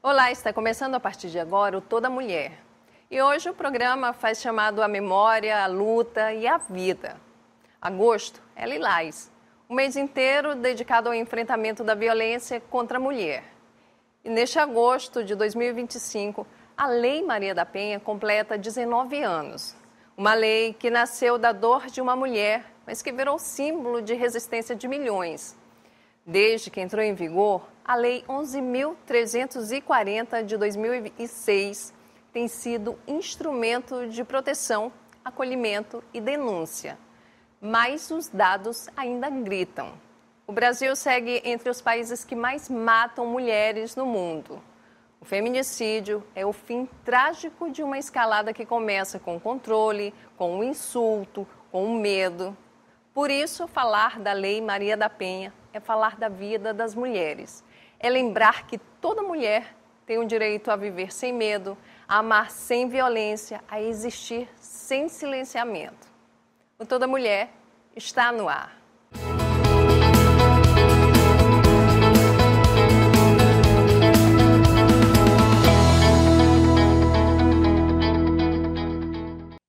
Olá, está começando a partir de agora o Toda Mulher. E hoje o programa faz chamado a memória, a luta e a vida. Agosto é Lilás, um mês inteiro dedicado ao enfrentamento da violência contra a mulher. E neste agosto de 2025, a Lei Maria da Penha completa 19 anos. Uma lei que nasceu da dor de uma mulher, mas que virou símbolo de resistência de milhões. Desde que entrou em vigor, a Lei 11.340 de 2006 tem sido instrumento de proteção, acolhimento e denúncia. Mas os dados ainda gritam. O Brasil segue entre os países que mais matam mulheres no mundo. O feminicídio é o fim trágico de uma escalada que começa com o controle, com o insulto, com o medo. Por isso, falar da Lei Maria da Penha é falar da vida das mulheres. É lembrar que toda mulher tem o direito a viver sem medo, a amar sem violência, a existir sem silenciamento. O Toda Mulher está no ar.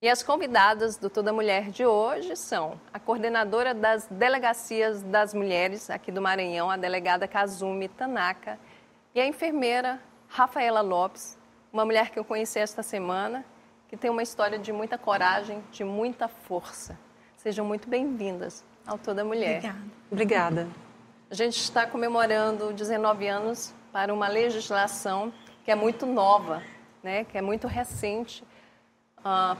E as convidadas do Toda Mulher de hoje são a coordenadora das Delegacias das Mulheres aqui do Maranhão, a delegada Kazumi Tanaka, e a enfermeira Rafaela Lopes, uma mulher que eu conheci esta semana, que tem uma história de muita coragem, de muita força. Sejam muito bem-vindas ao Toda Mulher. Obrigada. A gente está comemorando 19 anos para uma legislação que é muito nova, né? Que é muito recente,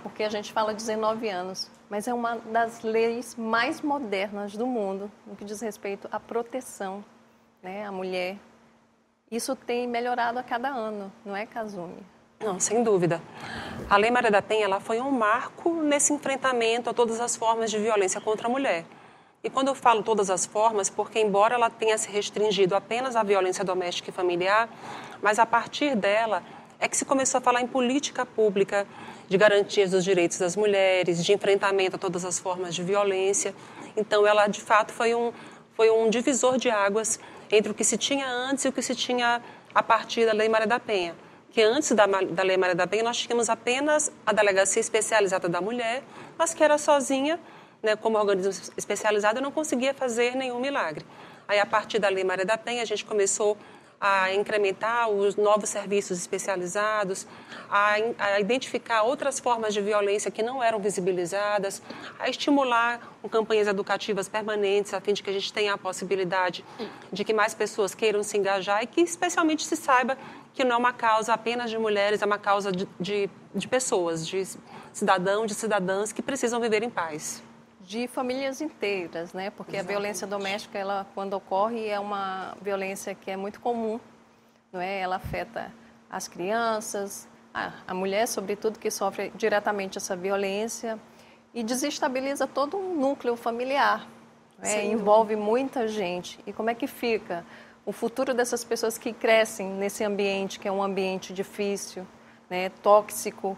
porque a gente fala 19 anos, mas é uma das leis mais modernas do mundo no que diz respeito à proteção, né, à mulher. Isso tem melhorado a cada ano, não é, Kazumi? Não, sem dúvida. A Lei Maria da Penha ela foi um marco nesse enfrentamento a todas as formas de violência contra a mulher. E quando eu falo todas as formas, porque embora ela tenha se restringido apenas à violência doméstica e familiar, mas a partir dela é que se começou a falar em política pública de garantias dos direitos das mulheres, de enfrentamento a todas as formas de violência. Então, ela, de fato, foi um divisor de águas entre o que se tinha antes e o que se tinha a partir da Lei Maria da Penha. Que antes da Lei Maria da Penha, nós tínhamos apenas a Delegacia Especializada da Mulher, mas que era sozinha, né, como organismo especializado, não conseguia fazer nenhum milagre. Aí, a partir da Lei Maria da Penha, a gente começou a incrementar os novos serviços especializados, a identificar outras formas de violência que não eram visibilizadas, a estimular campanhas educativas permanentes, a fim de que a gente tenha a possibilidade de que mais pessoas queiram se engajar e que especialmente se saiba que não é uma causa apenas de mulheres, é uma causa de pessoas, de cidadãos, de cidadãs que precisam viver em paz. De famílias inteiras, né? Porque exatamente. A violência doméstica, ela, quando ocorre, é uma violência que é muito comum, não é? Ela afeta as crianças, a mulher, sobretudo, que sofre diretamente essa violência e desestabiliza todo um núcleo familiar, né? Envolve muita gente. E como é que fica o futuro dessas pessoas que crescem nesse ambiente, que é um ambiente difícil, né? Tóxico?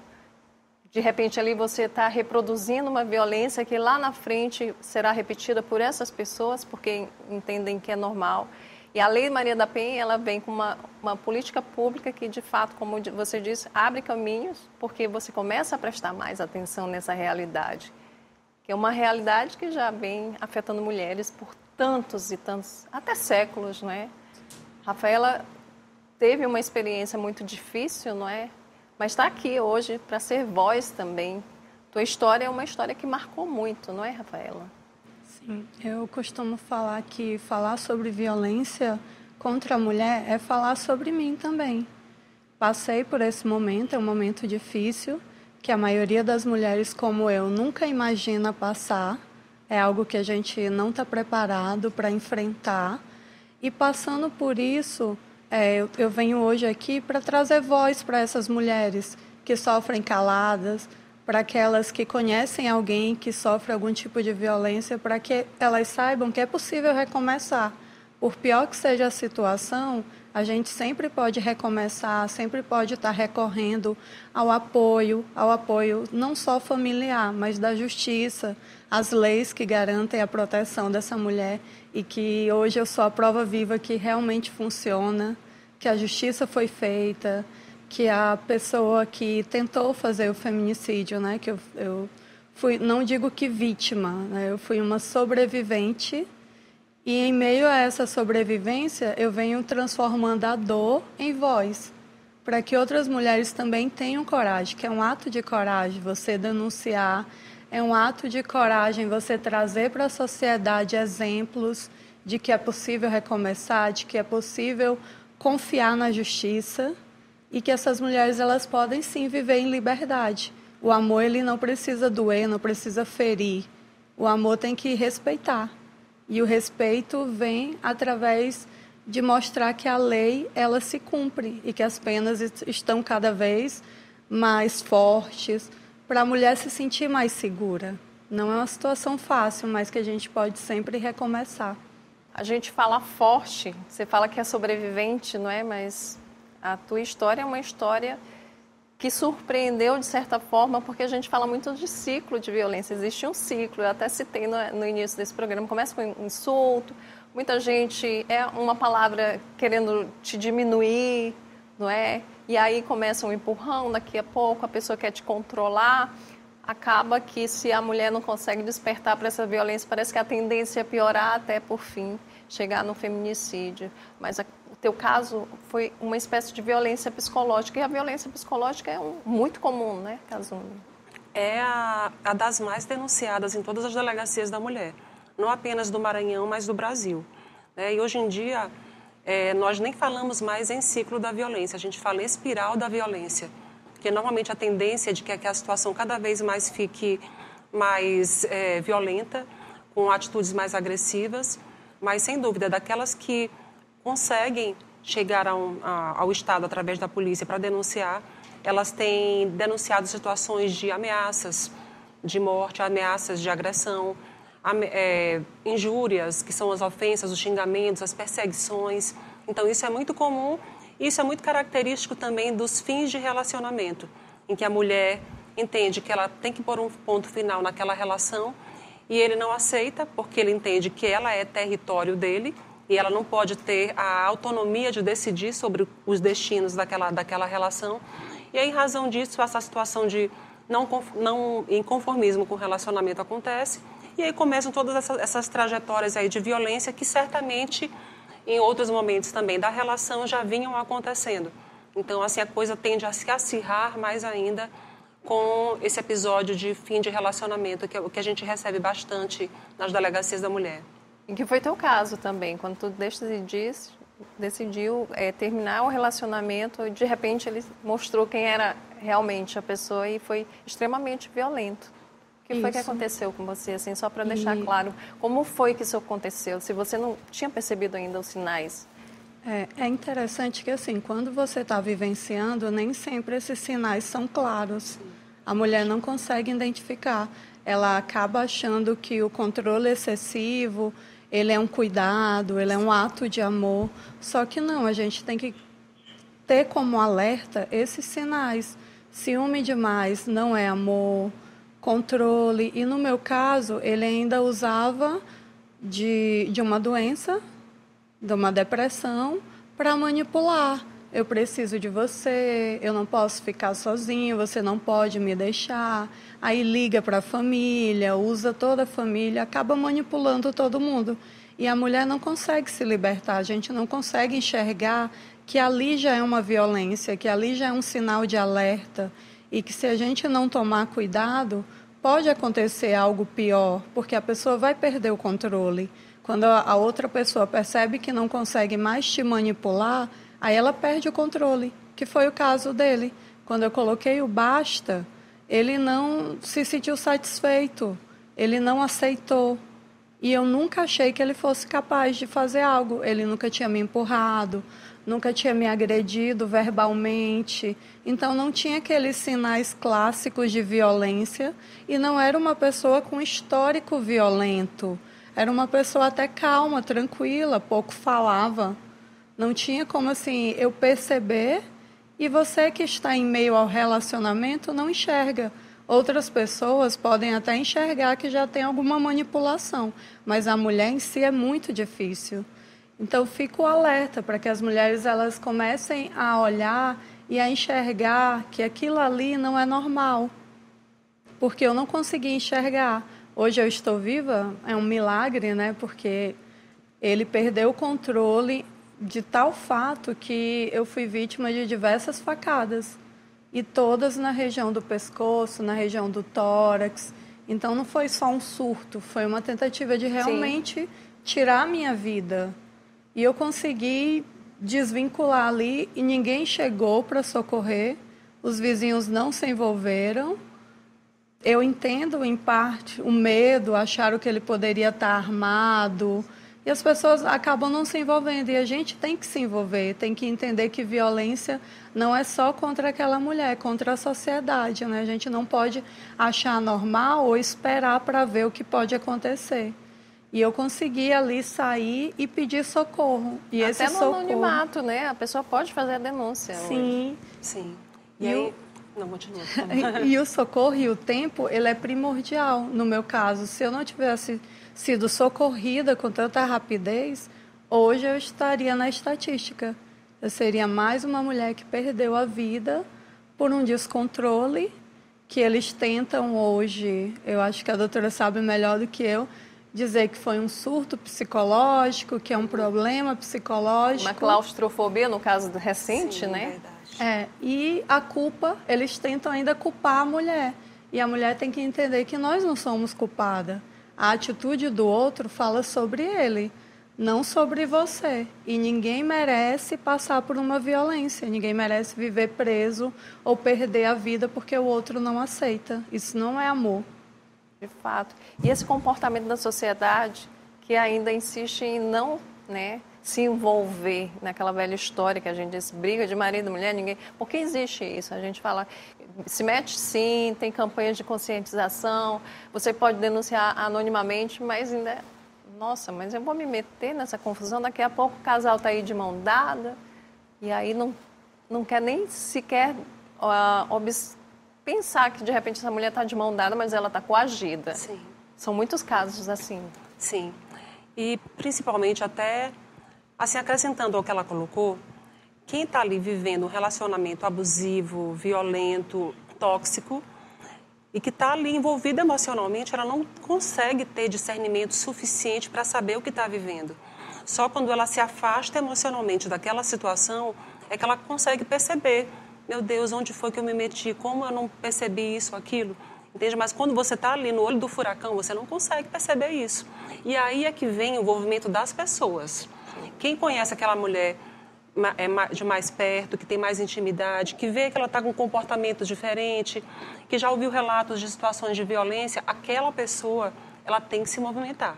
De repente, ali você está reproduzindo uma violência que lá na frente será repetida por essas pessoas, porque entendem que é normal. E a Lei Maria da Penha, ela vem com uma política pública que, de fato, como você disse, abre caminhos, porque você começa a prestar mais atenção nessa realidade, que é uma realidade que já vem afetando mulheres por tantos e tantos, até séculos, não é? Rafaela teve uma experiência muito difícil, não é? Mas está aqui hoje para ser voz também. Tua história é uma história que marcou muito, não é, Rafaela? Sim, eu costumo falar que falar sobre violência contra a mulher é falar sobre mim também. Passei por esse momento, é um momento difícil, que a maioria das mulheres como eu nunca imagina passar. É algo que a gente não está preparado para enfrentar. E passando por isso, eu venho hoje aqui para trazer voz para essas mulheres que sofrem caladas, para aquelas que conhecem alguém que sofre algum tipo de violência, para que elas saibam que é possível recomeçar. Por pior que seja a situação, a gente sempre pode recomeçar, sempre pode estar recorrendo ao apoio não só familiar, mas da justiça, as leis que garantem a proteção dessa mulher e que hoje eu sou a prova viva que realmente funciona, que a justiça foi feita, que a pessoa que tentou fazer o feminicídio, né, que eu fui, não digo que vítima, né, eu fui uma sobrevivente, e em meio a essa sobrevivência eu venho transformando a dor em voz, para que outras mulheres também tenham coragem, que é um ato de coragem você denunciar, é um ato de coragem você trazer para a sociedade exemplos de que é possível recomeçar, de que é possível confiar na justiça e que essas mulheres elas podem sim viver em liberdade. O amor ele não precisa doer, não precisa ferir. O amor tem que respeitar. E o respeito vem através de mostrar que a lei ela se cumpre e que as penas estão cada vez mais fortes para a mulher se sentir mais segura. Não é uma situação fácil, mas que a gente pode sempre recomeçar. A gente fala forte, você fala que é sobrevivente, não é? Mas a tua história é uma história que surpreendeu de certa forma, porque a gente fala muito de ciclo de violência. Existe um ciclo, eu até citei no início desse programa, começa com insulto, muita gente, é uma palavra querendo te diminuir, não é? E aí começa um empurrão, daqui a pouco a pessoa quer te controlar. Acaba que se a mulher não consegue despertar para essa violência, parece que a tendência é piorar até, por fim, chegar no feminicídio. Mas o teu caso foi uma espécie de violência psicológica, e a violência psicológica é muito comum, né, Kazumi? É a das mais denunciadas em todas as delegacias da mulher, não apenas do Maranhão, mas do Brasil. E hoje em dia, nós nem falamos mais em ciclo da violência, a gente fala em espiral da violência. Porque normalmente a tendência é de que a situação cada vez mais fique mais violenta, com atitudes mais agressivas, mas sem dúvida, daquelas que conseguem chegar ao Estado através da polícia para denunciar, elas têm denunciado situações de ameaças de morte, ameaças de agressão, injúrias, que são as ofensas, os xingamentos, as perseguições. Então isso é muito comum. Isso é muito característico também dos fins de relacionamento, em que a mulher entende que ela tem que pôr um ponto final naquela relação e ele não aceita porque ele entende que ela é território dele e ela não pode ter a autonomia de decidir sobre os destinos daquela relação. E aí, em razão disso, essa situação de não inconformismo com o relacionamento acontece e aí começam todas essas trajetórias aí de violência que certamente em outros momentos também da relação já vinham acontecendo. Então, assim, a coisa tende a se acirrar mais ainda com esse episódio de fim de relacionamento, que é o que a gente recebe bastante nas delegacias da mulher. E que foi teu caso também, quando tu decidiu terminar o relacionamento, de repente ele mostrou quem era realmente a pessoa e foi extremamente violento. O que foi que aconteceu com você, assim, só para deixar claro, como foi que isso aconteceu, se você não tinha percebido ainda os sinais? É interessante que, assim, quando você está vivenciando, nem sempre esses sinais são claros. A mulher não consegue identificar. Ela acaba achando que o controle excessivo, ele é um cuidado, ele é um ato de amor. Só que não, a gente tem que ter como alerta esses sinais. Ciúme demais não é amor, controle. E no meu caso, ele ainda usava de uma doença, de uma depressão, para manipular. Eu preciso de você, eu não posso ficar sozinho, você não pode me deixar. Aí liga para a família, usa toda a família, acaba manipulando todo mundo. E a mulher não consegue se libertar, a gente não consegue enxergar que ali já é uma violência, que ali já é um sinal de alerta. E que se a gente não tomar cuidado, pode acontecer algo pior, porque a pessoa vai perder o controle. Quando a outra pessoa percebe que não consegue mais te manipular, aí ela perde o controle, que foi o caso dele. Quando eu coloquei o basta, ele não se sentiu satisfeito, ele não aceitou. E eu nunca achei que ele fosse capaz de fazer algo. Ele nunca tinha me empurrado, nunca tinha me agredido verbalmente. Então, não tinha aqueles sinais clássicos de violência e não era uma pessoa com histórico violento. Era uma pessoa até calma, tranquila, pouco falava. Não tinha como, assim, eu perceber e você que está em meio ao relacionamento não enxerga. Outras pessoas podem até enxergar que já tem alguma manipulação, mas a mulher em si é muito difícil. Então, eu fico alerta para que as mulheres elas comecem a olhar e a enxergar que aquilo ali não é normal, porque eu não consegui enxergar. Hoje eu estou viva, é um milagre, né? Porque ele perdeu o controle de tal fato que eu fui vítima de diversas facadas, e todas na região do pescoço, na região do tórax. Então, não foi só um surto, foi uma tentativa de realmente tirar a minha vida. E eu consegui desvincular ali e ninguém chegou para socorrer, os vizinhos não se envolveram. Eu entendo, em parte, o medo, acharam que ele poderia estar armado, e as pessoas acabam não se envolvendo. E a gente tem que se envolver, tem que entender que violência não é só contra aquela mulher, é contra a sociedade, né? A gente não pode achar normal ou esperar para ver o que pode acontecer. E eu consegui ali sair e pedir socorro. E até esse no socorro... anonimato, né? A pessoa pode fazer a denúncia. Sim. Hoje. Sim. E aí... Não, continua. E o socorro e o tempo, ele é primordial. No meu caso, se eu não tivesse sido socorrida com tanta rapidez, hoje eu estaria na estatística. Eu seria mais uma mulher que perdeu a vida por um descontrole que eles tentam hoje, eu acho que a doutora sabe melhor do que eu, dizer que foi um surto psicológico, que é um problema psicológico. Uma claustrofobia, no caso do recente, Sim, né? Verdade. E a culpa, eles tentam ainda culpar a mulher. E a mulher tem que entender que nós não somos culpadas. A atitude do outro fala sobre ele, não sobre você. E ninguém merece passar por uma violência, ninguém merece viver preso ou perder a vida porque o outro não aceita. Isso não é amor. De fato. E esse comportamento da sociedade que ainda insiste em não, né, se envolver naquela velha história que a gente diz, briga de marido e mulher, ninguém... Por que existe isso? A gente fala, se mete sim, tem campanhas de conscientização, você pode denunciar anonimamente, mas ainda... Nossa, mas eu vou me meter nessa confusão, daqui a pouco o casal está aí de mão dada, e aí não quer nem sequer pensar que de repente essa mulher está de mão dada, mas ela está coagida. Sim. São muitos casos assim. Sim. E principalmente até, assim, acrescentando ao que ela colocou, quem está ali vivendo um relacionamento abusivo, violento, tóxico, e que está ali envolvida emocionalmente, ela não consegue ter discernimento suficiente para saber o que está vivendo. Só quando ela se afasta emocionalmente daquela situação é que ela consegue perceber. Meu Deus, onde foi que eu me meti? Como eu não percebi isso, aquilo? Entende? Mas quando você está ali no olho do furacão, você não consegue perceber isso. E aí é que vem o envolvimento das pessoas. Quem conhece aquela mulher de mais perto, que tem mais intimidade, que vê que ela está com um comportamento diferente, que já ouviu relatos de situações de violência, aquela pessoa, ela tem que se movimentar.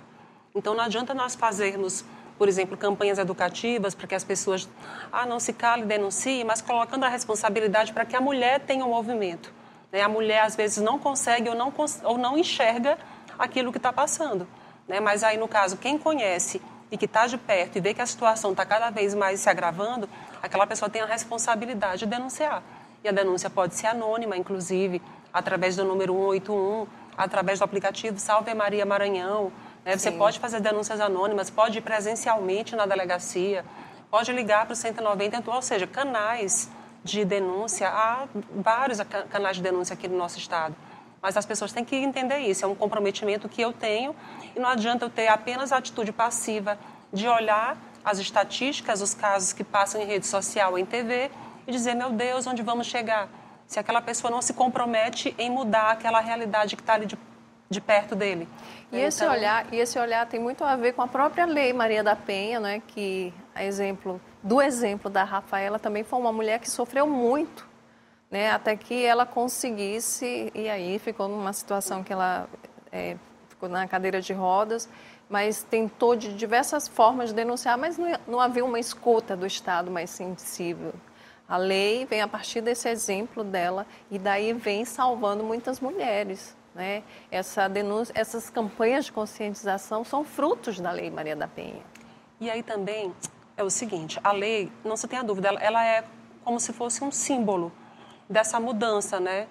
Então, não adianta nós fazermos, por exemplo, campanhas educativas para que as pessoas não se calem e denunciem, mas colocando a responsabilidade para que a mulher tenha um movimento. Né? A mulher, às vezes, não consegue ou não enxerga aquilo que está passando. Né? Mas aí, no caso, quem conhece e que está de perto e vê que a situação está cada vez mais se agravando, aquela pessoa tem a responsabilidade de denunciar. E a denúncia pode ser anônima, inclusive, através do número 181, através do aplicativo Salve Maria Maranhão. Né? Você pode fazer denúncias anônimas, pode ir presencialmente na delegacia, pode ligar para o 190, então, ou seja, canais de denúncia, há vários canais de denúncia aqui no nosso estado. Mas as pessoas têm que entender isso, é um comprometimento que eu tenho e não adianta eu ter apenas a atitude passiva de olhar as estatísticas, os casos que passam em rede social, em TV e dizer, meu Deus, onde vamos chegar? Se aquela pessoa não se compromete em mudar aquela realidade que está ali de perto dele. E esse olhar tem muito a ver com a própria Lei Maria da Penha, né, que do exemplo da Rafaela também foi uma mulher que sofreu muito. Né, até que ela conseguisse, e aí ficou numa situação que ela ficou na cadeira de rodas, mas tentou de diversas formas de denunciar, mas não havia uma escuta do Estado mais sensível. A lei vem a partir desse exemplo dela e daí vem salvando muitas mulheres. Né? Essas campanhas de conscientização são frutos da Lei Maria da Penha. E aí também é o seguinte, a lei, não se tenha dúvida, ela é como se fosse um símbolo dessa mudança, né?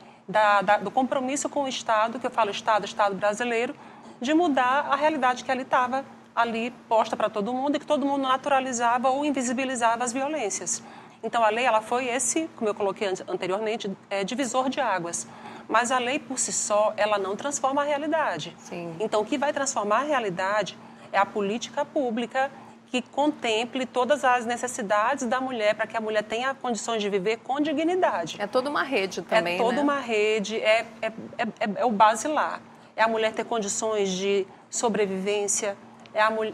Do compromisso com o Estado, que eu falo Estado brasileiro, de mudar a realidade que ali estava ali posta para todo mundo e que todo mundo naturalizava ou invisibilizava as violências. Então, a lei ela foi esse, como eu coloquei anteriormente, divisor de águas. Mas a lei, por si só, ela não transforma a realidade. Sim. Então, o que vai transformar a realidade é a política pública que contemple todas as necessidades da mulher para que a mulher tenha condições de viver com dignidade. É toda uma rede também, É toda né? uma rede, é o basilar. É a mulher ter condições de sobrevivência,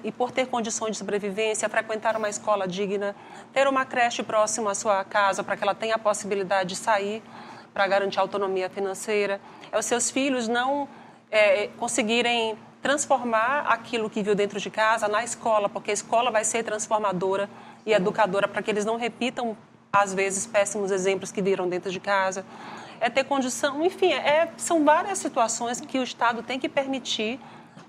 e por ter condições de sobrevivência, frequentar uma escola digna, ter uma creche próxima à sua casa para que ela tenha a possibilidade de sair para garantir autonomia financeira. É os seus filhos não conseguirem transformar aquilo que viu dentro de casa na escola, porque a escola vai ser transformadora e educadora para que eles não repitam, às vezes, péssimos exemplos que viram dentro de casa. É ter condição, enfim, são várias situações que o Estado tem que permitir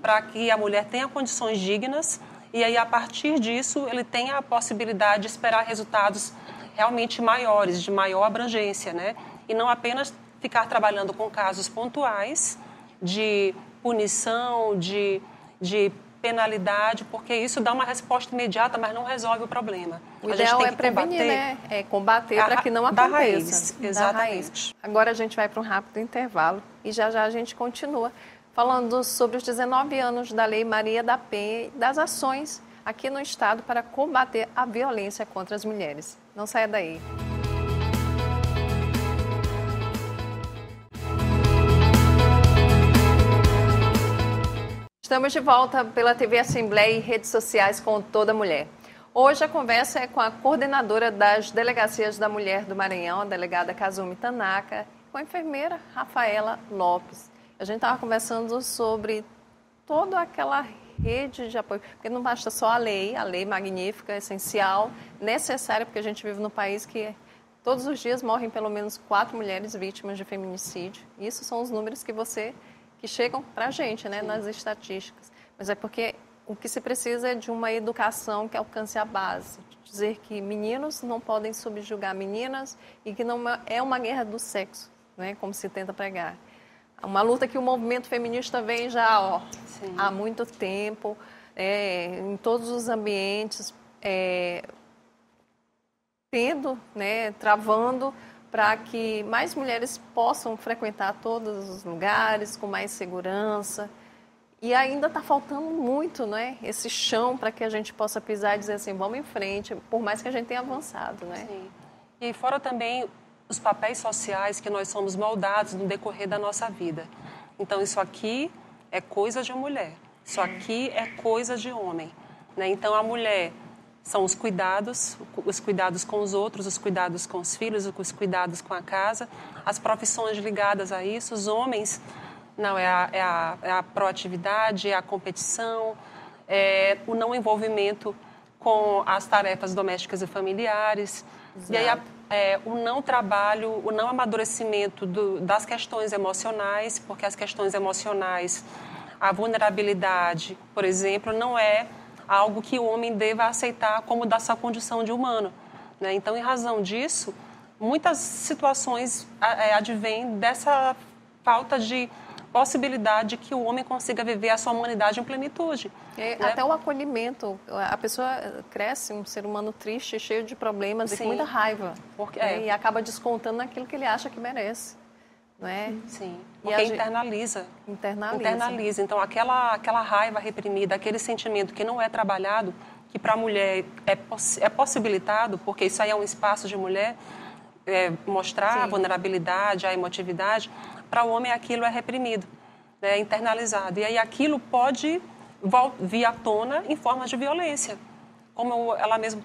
para que a mulher tenha condições dignas e aí, a partir disso, ele tenha a possibilidade de esperar resultados realmente maiores, de maior abrangência, né? E não apenas ficar trabalhando com casos pontuais de punição, de penalidade, porque isso dá uma resposta imediata, mas não resolve o problema. O ideal é prevenir, né? É combater para que não aconteça. Da raiz, exatamente. Agora a gente vai para um rápido intervalo e já a gente continua falando sobre os 19 anos da Lei Maria da Penha e das ações aqui no Estado para combater a violência contra as mulheres. Não saia daí. Estamos de volta pela TV Assembleia e redes sociais com Toda Mulher. Hoje a conversa é com a coordenadora das Delegacias da Mulher do Maranhão, a delegada Kazumi Tanaka, com a enfermeira Rafaela Lopes. A gente estava conversando sobre toda aquela rede de apoio, porque não basta só a lei magnífica, essencial, necessária, porque a gente vive num país que todos os dias morrem pelo menos 4 mulheres vítimas de feminicídio. Isso são os números que chegam para a gente, né, nas estatísticas. Mas é porque o que se precisa é de uma educação que alcance a base. Dizer que meninos não podem subjugar meninas e que não é uma guerra do sexo, né, como se tenta pregar. Uma luta que o movimento feminista vem já há muito tempo, em todos os ambientes, travando para que mais mulheres possam frequentar todos os lugares com mais segurança. E ainda está faltando muito, né? Esse chão para que a gente possa pisar e dizer assim, vamos em frente, por mais que a gente tenha avançado, né? Sim. E fora também os papéis sociais que nós somos moldados no decorrer da nossa vida. Então, isso aqui é coisa de mulher, isso aqui é coisa de homem, né? Então, a mulher são os cuidados com os outros, os cuidados com os filhos, os cuidados com a casa, as profissões ligadas a isso. Os homens, não, é a proatividade, é a competição, é o não envolvimento com as tarefas domésticas e familiares. Exato. E aí, o não trabalho, o não amadurecimento das questões emocionais, porque as questões emocionais, a vulnerabilidade, por exemplo, não é algo que o homem deva aceitar como da sua condição de humano, né? Então, em razão disso, muitas situações advêm dessa falta de possibilidade que o homem consiga viver a sua humanidade em plenitude. Né? Até o acolhimento. A pessoa cresce um ser humano triste, cheio de problemas e com muita raiva. E acaba descontando naquilo que ele acha que merece. Não é? Sim, porque internaliza. Então, aquela raiva reprimida, aquele sentimento que não é trabalhado, que para a mulher é possibilitado, porque isso aí é um espaço de mulher, mostrar a vulnerabilidade, a emotividade, para o homem aquilo é reprimido, é internalizado. E aí aquilo pode vir à tona em forma de violência, como ela mesma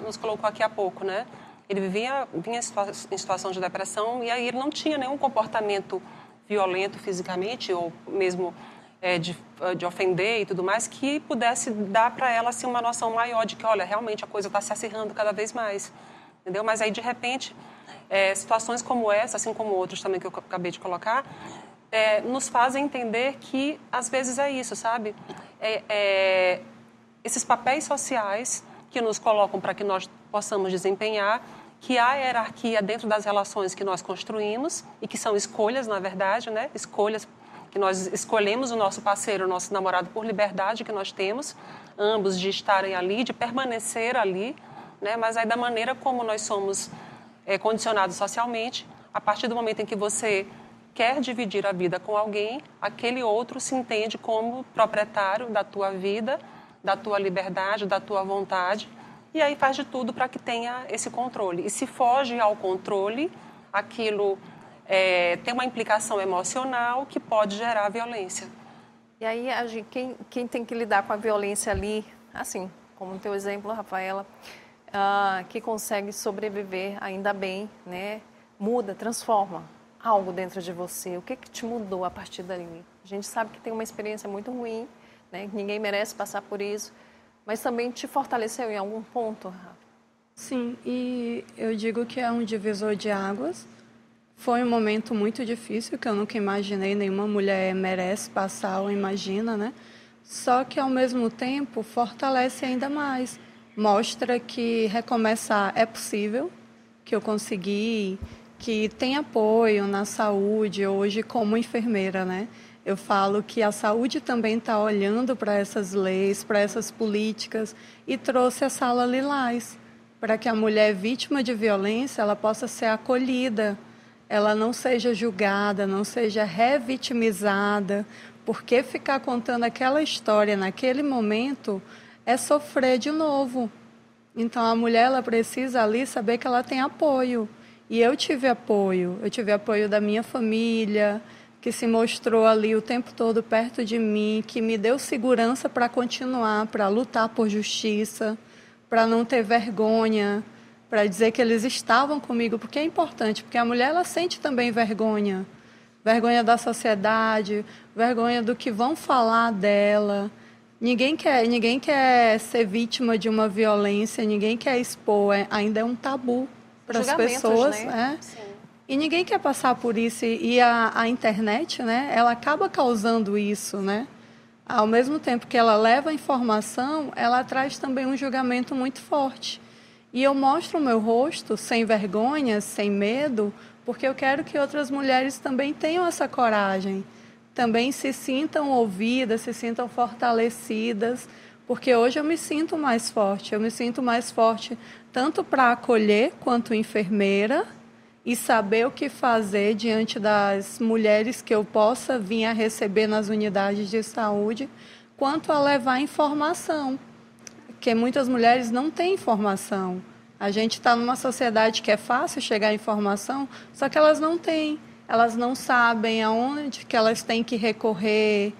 nos colocou aqui há pouco, né? Ele vinha em situação de depressão e aí ele não tinha nenhum comportamento violento fisicamente ou mesmo de ofender e tudo mais que pudesse dar para ela assim, uma noção maior de que, olha, realmente a coisa está se acirrando cada vez mais, entendeu? Mas aí, de repente, situações como essa, assim como outras também que eu acabei de colocar, nos fazem entender que, às vezes, é isso, sabe? Esses papéis sociais que nos colocam para que nós possamos desempenhar, que há hierarquia dentro das relações que nós construímos e que são escolhas, na verdade, né? Escolhas que nós escolhemos o nosso parceiro, o nosso namorado por liberdade que nós temos, ambos de estarem ali, de permanecer ali, né? Mas aí da maneira como nós somos condicionados socialmente, a partir do momento em que você quer dividir a vida com alguém, aquele outro se entende como proprietário da tua vida, da tua liberdade, da tua vontade, e aí faz de tudo para que tenha esse controle. E se foge ao controle, aquilo tem uma implicação emocional que pode gerar violência. E aí, quem tem que lidar com a violência ali, assim, como no teu exemplo, Rafaela, que consegue sobreviver ainda bem, né? Muda, transforma algo dentro de você. O que te mudou a partir dali? A gente sabe que tem uma experiência muito ruim, né? Ninguém merece passar por isso, mas também te fortaleceu em algum ponto, Rafa? Sim, e eu digo que é um divisor de águas. Foi um momento muito difícil, que eu nunca imaginei, nenhuma mulher merece passar ou imagina, né? Só que, ao mesmo tempo, fortalece ainda mais. Mostra que recomeçar é possível, que eu consegui, que tem apoio na saúde hoje como enfermeira, né? Eu falo que a saúde também está olhando para essas leis, para essas políticas e trouxe a Sala Lilás, para que a mulher vítima de violência ela possa ser acolhida, ela não seja julgada, não seja revitimizada, porque ficar contando aquela história naquele momento é sofrer de novo. Então, a mulher ela precisa ali saber que ela tem apoio. E eu tive apoio da minha família, que se mostrou ali o tempo todo perto de mim, que me deu segurança para continuar, para lutar por justiça, para não ter vergonha, para dizer que eles estavam comigo, porque é importante, porque a mulher ela sente também vergonha, vergonha da sociedade, vergonha do que vão falar dela. Ninguém quer ser vítima de uma violência, ninguém quer expor, ainda é um tabu para as pessoas, né? E ninguém quer passar por isso, e a internet, né, ela acaba causando isso, né? Ao mesmo tempo que ela leva a informação, ela traz também um julgamento muito forte. E eu mostro o meu rosto sem vergonha, sem medo, porque eu quero que outras mulheres também tenham essa coragem, também se sintam ouvidas, se sintam fortalecidas, porque hoje eu me sinto mais forte tanto para acolher quanto enfermeira e saber o que fazer diante das mulheres que eu possa vir a receber nas unidades de saúde, quanto a levar informação, porque muitas mulheres não têm informação. A gente está numa sociedade que é fácil chegar à informação, só que elas não têm. Elas não sabem aonde que elas têm que recorrer,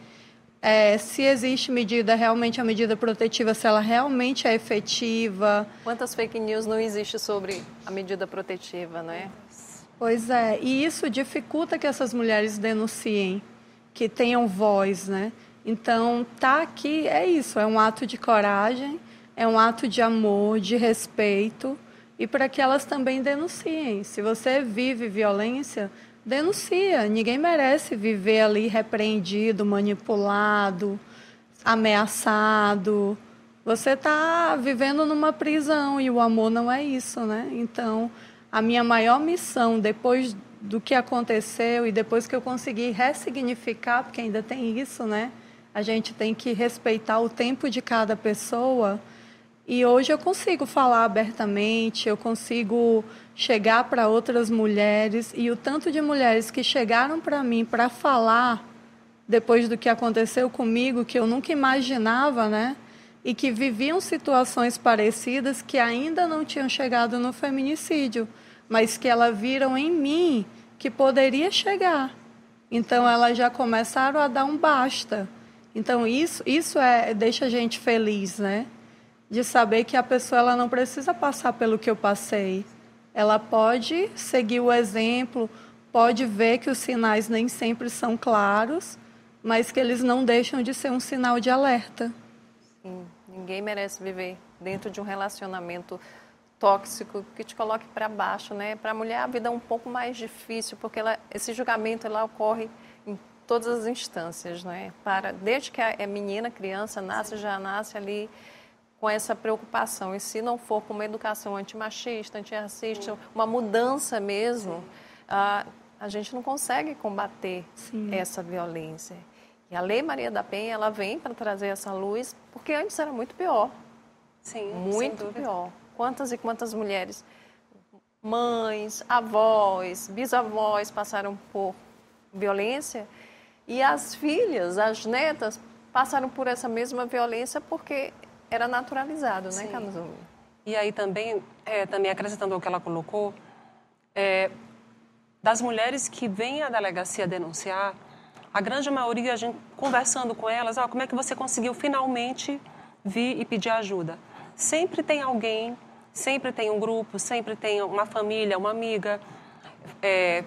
se existe realmente a medida protetiva, se ela realmente é efetiva. Quantas fake news não existe sobre a medida protetiva, não é? Pois é, e isso dificulta que essas mulheres denunciem, que tenham voz, né? Então, tá aqui, é isso, é um ato de coragem, é um ato de amor, de respeito, e para que elas também denunciem. Se você vive violência, denuncia. Ninguém merece viver ali repreendido, manipulado, ameaçado. Você está vivendo numa prisão e o amor não é isso, né? Então, a minha maior missão, depois do que aconteceu e depois que eu consegui ressignificar, porque ainda tem isso, né? A gente tem que respeitar o tempo de cada pessoa. E hoje eu consigo falar abertamente, eu consigo chegar para outras mulheres. E o tanto de mulheres que chegaram para mim para falar, depois do que aconteceu comigo, que eu nunca imaginava, né? E que viviam situações parecidas que ainda não tinham chegado no feminicídio, mas que elas viram em mim que poderia chegar. Então, elas já começaram a dar um basta. Então, isso deixa a gente feliz, né? De saber que a pessoa ela não precisa passar pelo que eu passei. Ela pode seguir o exemplo, pode ver que os sinais nem sempre são claros, mas que eles não deixam de ser um sinal de alerta. Sim, ninguém merece viver dentro de um relacionamento tóxico que te coloque para baixo, né? Para a mulher a vida é um pouco mais difícil, porque esse julgamento ocorre em todas as instâncias, né? Desde que é menina, criança, já nasce ali com essa preocupação. E se não for com uma educação antimachista, antirracista, uma mudança mesmo, a gente não consegue combater essa violência. E a Lei Maria da Penha, ela vem para trazer essa luz, porque antes era muito pior. Sim, muito pior. Quantas e quantas mulheres, mães, avós, bisavós passaram por violência e as filhas, as netas, passaram por essa mesma violência porque era naturalizado, né, Canuzumi? E aí também acrescentando o que ela colocou, das mulheres que vêm à delegacia denunciar, a grande maioria, a gente conversando com elas, como é que você conseguiu finalmente vir e pedir ajuda? Sempre tem alguém, sempre tem um grupo, sempre tem uma família, uma amiga,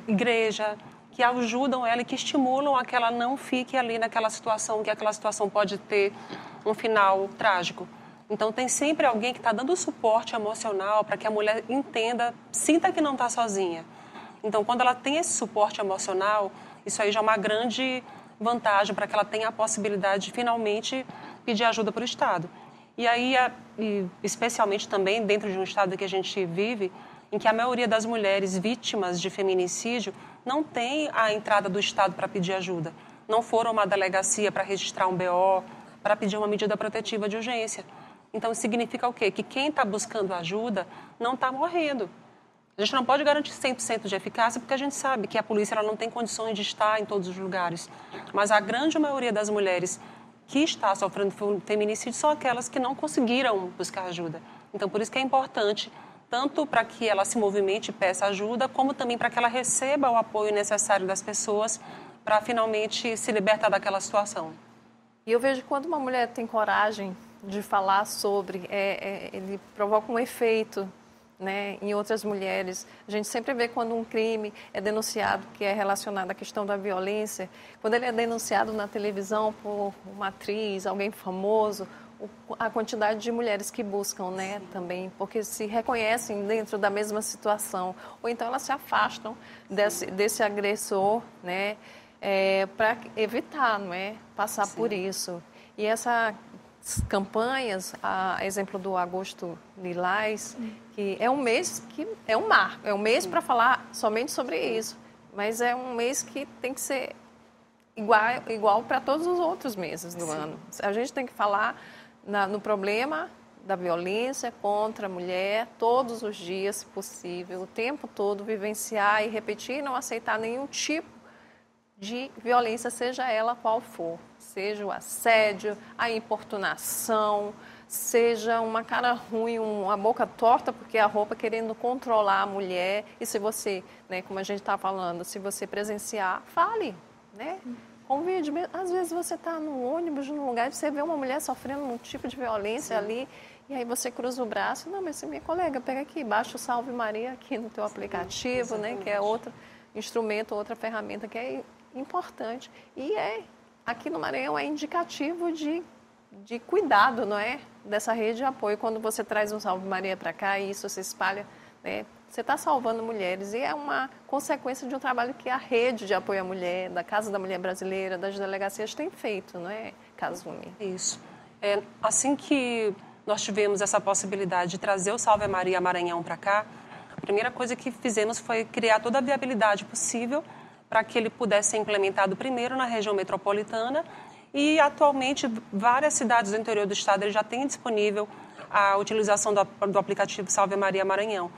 igreja, que ajudam ela e que estimulam a que ela não fique ali naquela situação, que aquela situação pode ter um final trágico. Então, tem sempre alguém que está dando suporte emocional para que a mulher entenda, sinta que não está sozinha. Então, quando ela tem esse suporte emocional, isso aí já é uma grande vantagem para que ela tenha a possibilidade de finalmente pedir ajuda para o Estado. E aí, especialmente também dentro de um Estado que a gente vive, em que a maioria das mulheres vítimas de feminicídio não tem a entrada do Estado para pedir ajuda. Não foram a uma delegacia para registrar um BO, para pedir uma medida protetiva de urgência. Então, significa o quê? Que quem está buscando ajuda não está morrendo. A gente não pode garantir 100% de eficácia, porque a gente sabe que a polícia ela não tem condições de estar em todos os lugares. Mas a grande maioria das mulheres que está sofrendo feminicídio são aquelas que não conseguiram buscar ajuda. Então, por isso que é importante, tanto para que ela se movimente e peça ajuda, como também para que ela receba o apoio necessário das pessoas para finalmente se libertar daquela situação. E eu vejo que quando uma mulher tem coragem de falar sobre, ele provoca um efeito, né, em outras mulheres. A gente sempre vê quando um crime é denunciado, que é relacionado à questão da violência, quando ele é denunciado na televisão por uma atriz, alguém famoso, a quantidade de mulheres que buscam, né, também, porque se reconhecem dentro da mesma situação, ou então elas se afastam desse agressor, né, para evitar, não é, passar por isso. E essas campanhas, a exemplo do Agosto Lilás, que é um mês que é um marco, é um mês para falar somente sobre isso, mas é um mês que tem que ser igual para todos os outros meses do ano. A gente tem que falar no problema da violência contra a mulher todos os dias, se possível, o tempo todo, vivenciar e repetir e não aceitar nenhum tipo de violência, seja ela qual for, seja o assédio, a importunação, seja uma cara ruim, uma boca torta, porque a roupa querendo controlar a mulher. E se você, né, como a gente está falando, se você presenciar, fale, né? Convide. Às vezes você está no ônibus, num lugar, você vê uma mulher sofrendo um tipo de violência ali, e aí você cruza o braço, não, mas minha colega, pega aqui, baixa o Salve Maria aqui no teu aplicativo, né, que é outro instrumento, outra ferramenta que é importante. E aqui no Maranhão é indicativo de cuidado, não é? Dessa rede de apoio. Quando você traz um Salve Maria para cá e isso se espalha, né? Você está salvando mulheres. E é uma consequência de um trabalho que a rede de apoio à mulher, da Casa da Mulher Brasileira, das delegacias tem feito, não é, Canuzumi? Isso. Assim que nós tivemos essa possibilidade de trazer o Salve Maria Maranhão para cá, a primeira coisa que fizemos foi criar toda a viabilidade possível para que ele pudesse ser implementado primeiro na região metropolitana e, atualmente, várias cidades do interior do estado ele já têm disponível a utilização do aplicativo Salve Maria Maranhão,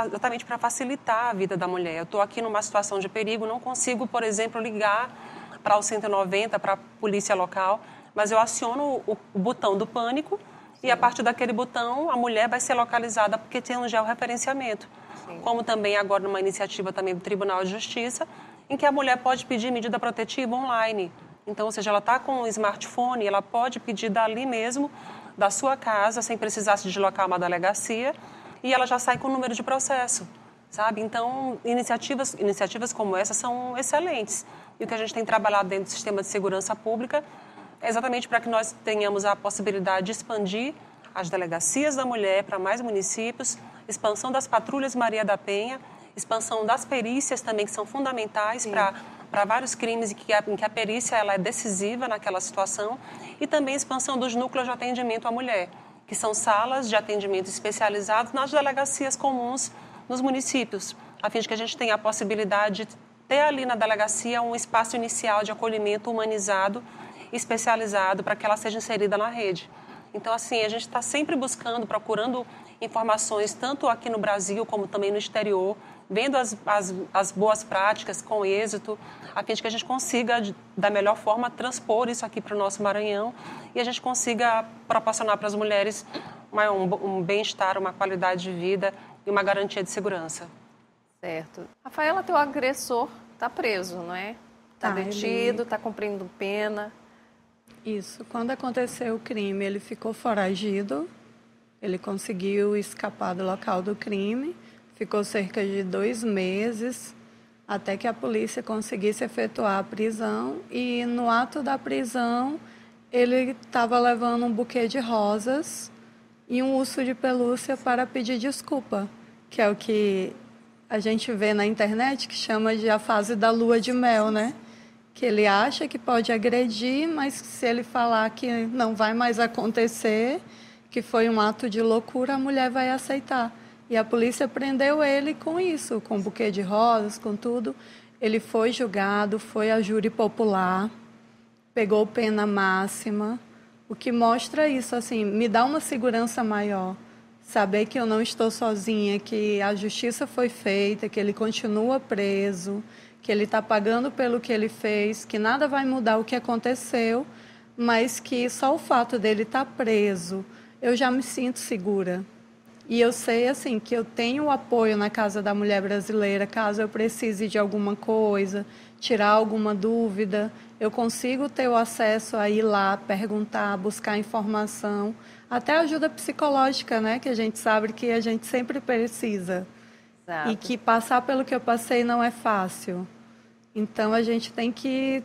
exatamente para facilitar a vida da mulher. Eu estou aqui numa situação de perigo, não consigo, por exemplo, ligar para o 190, para a polícia local, mas eu aciono o botão do pânico e, a partir daquele botão, a mulher vai ser localizada porque tem um georreferenciamento. Como também agora numa iniciativa também do Tribunal de Justiça, em que a mulher pode pedir medida protetiva online. Então, ou seja, ela está com um smartphone, ela pode pedir dali mesmo, da sua casa, sem precisar se deslocar a uma delegacia, e ela já sai com o número de processo, sabe? Então, iniciativas como essa são excelentes. E o que a gente tem trabalhado dentro do sistema de segurança pública é exatamente para que nós tenhamos a possibilidade de expandir as delegacias da mulher para mais municípios, expansão das patrulhas Maria da Penha, expansão das perícias também, que são fundamentais para vários crimes em que a perícia ela é decisiva naquela situação, e também expansão dos núcleos de atendimento à mulher, que são salas de atendimento especializados nas delegacias comuns nos municípios, a fim de que a gente tenha a possibilidade de ter ali na delegacia um espaço inicial de acolhimento humanizado, especializado, para que ela seja inserida na rede. Então, assim, a gente está sempre buscando, procurando informações, tanto aqui no Brasil como também no exterior, vendo as boas práticas com êxito, a fim de que a gente consiga, da melhor forma, transpor isso aqui para o nosso Maranhão e a gente consiga proporcionar para as mulheres um bem-estar, uma qualidade de vida e uma garantia de segurança. Certo. Rafaela, teu agressor está preso, não é? Está detido, está cumprindo pena. Isso. Quando aconteceu o crime, ele ficou foragido. Ele conseguiu escapar do local do crime. Ficou cerca de 2 meses até que a polícia conseguisse efetuar a prisão. E no ato da prisão, ele estava levando um buquê de rosas e um urso de pelúcia para pedir desculpa, que é o que a gente vê na internet, que chama de a fase da lua de mel, né? Que ele acha que pode agredir, mas se ele falar que não vai mais acontecer, que foi um ato de loucura, a mulher vai aceitar. E a polícia prendeu ele com isso, com um buquê de rosas, com tudo. Ele foi julgado, foi a júri popular, pegou pena máxima, o que mostra isso, assim, me dá uma segurança maior. Saber que eu não estou sozinha, que a justiça foi feita, que ele continua preso, que ele está pagando pelo que ele fez, que nada vai mudar o que aconteceu, mas que só o fato dele estar preso, eu já me sinto segura. E eu sei, assim, que eu tenho o apoio na Casa da Mulher Brasileira, caso eu precise de alguma coisa, tirar alguma dúvida, eu consigo ter o acesso a ir lá, perguntar, buscar informação, até ajuda psicológica, né, que a gente sabe que a gente sempre precisa. Exato. E que passar pelo que eu passei não é fácil. Então, a gente tem que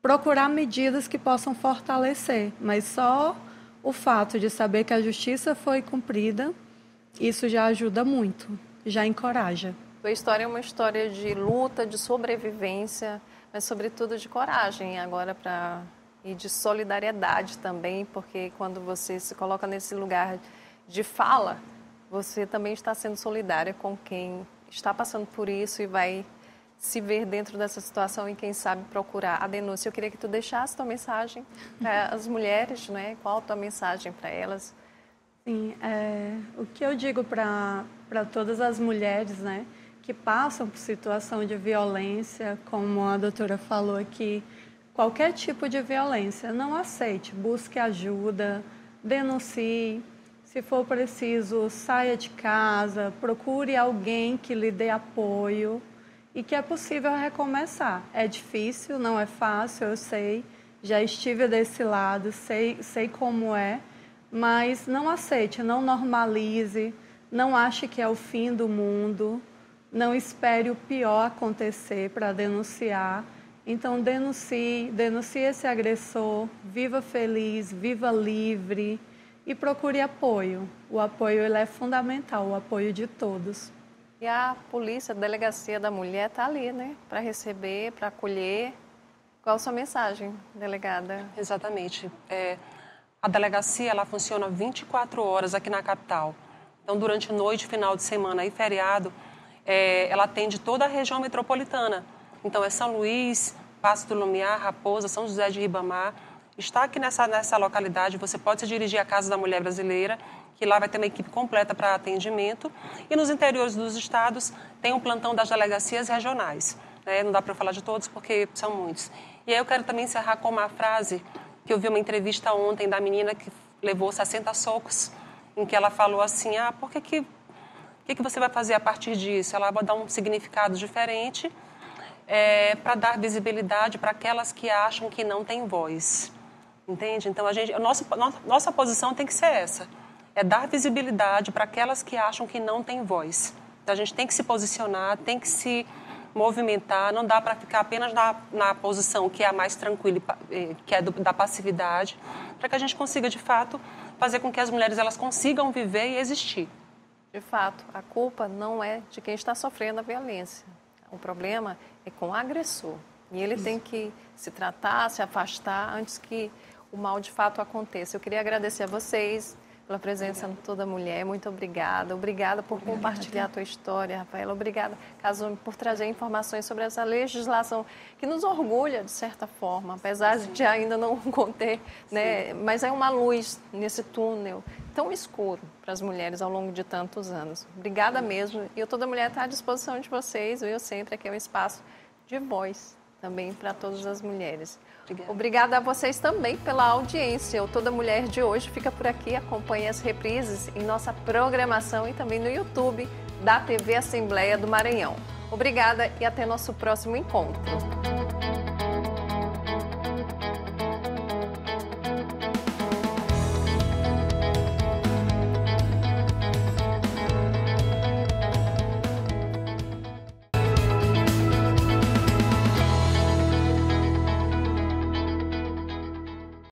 procurar medidas que possam fortalecer, mas só o fato de saber que a justiça foi cumprida, isso já ajuda muito, já encoraja. Sua história é uma história de luta, de sobrevivência, mas, sobretudo, de coragem agora e de solidariedade também, porque quando você se coloca nesse lugar de fala, você também está sendo solidária com quem está passando por isso e vai se ver dentro dessa situação e, quem sabe, procurar a denúncia. Eu queria que tu deixasse tua mensagem para as mulheres, né? Qual a tua mensagem para elas? Sim, o que eu digo para todas as mulheres, né, que passam por situação de violência, como a doutora falou aqui, qualquer tipo de violência, não aceite, busque ajuda, denuncie. Se for preciso, saia de casa, procure alguém que lhe dê apoio e que é possível recomeçar. É difícil, não é fácil, eu sei, já estive desse lado, sei como é, mas não aceite, não normalize, não ache que é o fim do mundo, não espere o pior acontecer para denunciar. Então, denuncie esse agressor, viva feliz, viva livre e procure apoio. O apoio ele é fundamental, o apoio de todos. E a polícia, a delegacia da mulher está ali, né? Para receber, para acolher. Qual a sua mensagem, delegada? Exatamente. A delegacia ela funciona 24 horas aqui na capital. Então, durante noite, final de semana e feriado, ela atende toda a região metropolitana. Então, é São Luís, Paço do Lumiar, Raposa, São José de Ribamar. Está aqui nessa localidade, você pode se dirigir à Casa da Mulher Brasileira, que lá vai ter uma equipe completa para atendimento. E nos interiores dos estados, tem um plantão das delegacias regionais. Não dá para eu falar de todos, porque são muitos. E aí eu quero também encerrar com uma frase que eu vi uma entrevista ontem da menina que levou 60 socos, em que ela falou assim, por que você vai fazer a partir disso? Ela vai dar um significado diferente para dar visibilidade para aquelas que acham que não têm voz. Entende? Então, nossa posição tem que ser essa. É dar visibilidade para aquelas que acham que não têm voz. Então, a gente tem que se posicionar, tem que se movimentar, não dá para ficar apenas na posição que é a mais tranquila, que é da passividade, para que a gente consiga, de fato, fazer com que as mulheres elas consigam viver e existir. De fato, a culpa não é de quem está sofrendo a violência. O problema é com o agressor. E ele tem que se tratar, se afastar, antes que o mal de fato aconteça. Eu queria agradecer a vocês pela presença de toda mulher. Muito obrigada. Obrigada por compartilhar a tua história, Rafaela. Obrigada, Caso, por trazer informações sobre essa legislação que nos orgulha, de certa forma, apesar de ainda não conter, né? Mas é uma luz nesse túnel tão escuro para as mulheres ao longo de tantos anos. Obrigada mesmo. E Toda Mulher está à disposição de vocês, viu? Sempre aqui é um espaço de voz também para todas as mulheres. Obrigada a vocês também pela audiência. O Toda Mulher de hoje fica por aqui. Acompanhe as reprises em nossa programação e também no YouTube da TV Assembleia do Maranhão. Obrigada e até nosso próximo encontro.